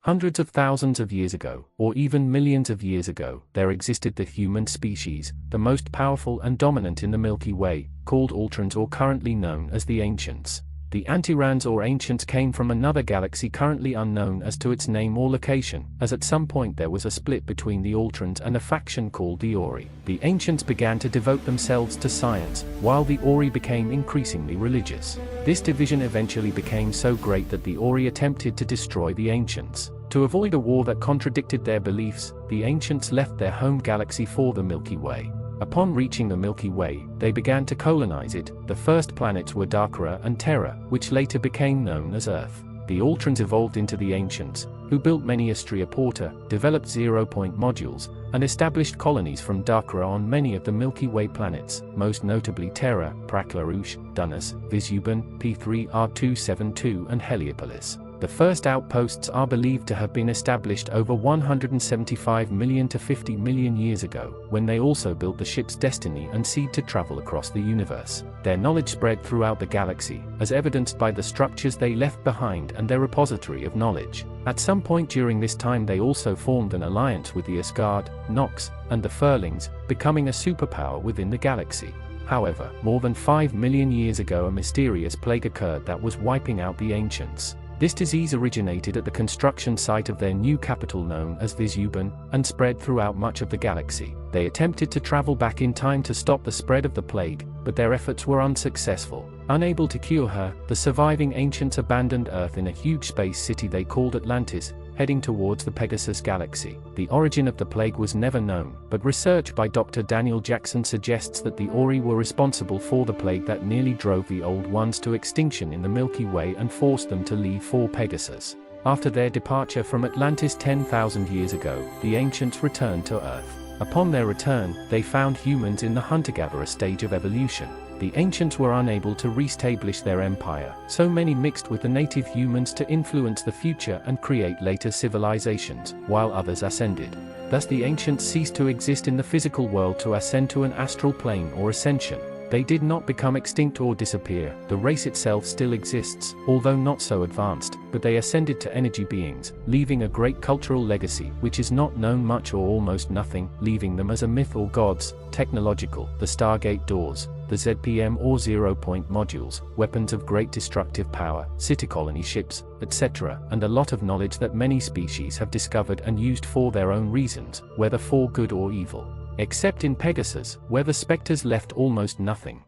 Hundreds of thousands of years ago, or even millions of years ago, there existed the human species, the most powerful and dominant in the Milky Way, called Alterans, or currently known as the Ancients. The Alterans or Ancients came from another galaxy currently unknown as to its name or location, as at some point there was a split between the Alterans and a faction called the Ori. The Ancients began to devote themselves to science, while the Ori became increasingly religious. This division eventually became so great that the Ori attempted to destroy the Ancients. To avoid a war that contradicted their beliefs, the Ancients left their home galaxy for the Milky Way. Upon reaching the Milky Way, they began to colonize it. The first planets were Darkra and Terra, which later became known as Earth. The Alterans evolved into the Ancients, who built many Astrea Porta, developed zero-point modules, and established colonies from Darkra on many of the Milky Way planets, most notably Terra, Praxlarush, Dunus, Visuban, P3R272 and Heliopolis. The first outposts are believed to have been established over 175 million to 50 million years ago, when they also built the ship's Destiny and Seed to travel across the universe. Their knowledge spread throughout the galaxy, as evidenced by the structures they left behind and their repository of knowledge. At some point during this time they also formed an alliance with the Asgard, Nox, and the Furlings, becoming a superpower within the galaxy. However, more than 5 million years ago a mysterious plague occurred that was wiping out the Ancients. This disease originated at the construction site of their new capital known as Visuban, and spread throughout much of the galaxy. They attempted to travel back in time to stop the spread of the plague, but their efforts were unsuccessful. Unable to cure her, the surviving Ancients abandoned Earth in a huge space city they called Atlantis, heading towards the Pegasus galaxy. The origin of the plague was never known, but research by Dr. Daniel Jackson suggests that the Ori were responsible for the plague that nearly drove the Old Ones to extinction in the Milky Way and forced them to leave for Pegasus. After their departure from Atlantis 10,000 years ago, the Ancients returned to Earth. Upon their return, they found humans in the hunter-gatherer stage of evolution. The Ancients were unable to re-establish their empire, so many mixed with the native humans to influence the future and create later civilizations, while others ascended. Thus the Ancients ceased to exist in the physical world to ascend to an astral plane or ascension. They did not become extinct or disappear. The race itself still exists, although not so advanced, but they ascended to energy beings, leaving a great cultural legacy which is not known much or almost nothing, leaving them as a myth or gods. Technological, the Stargate doors, the ZPM or zero-point modules, weapons of great destructive power, city colony ships, etc., and a lot of knowledge that many species have discovered and used for their own reasons, whether for good or evil. Except in Pegasus, where the Spectres left almost nothing.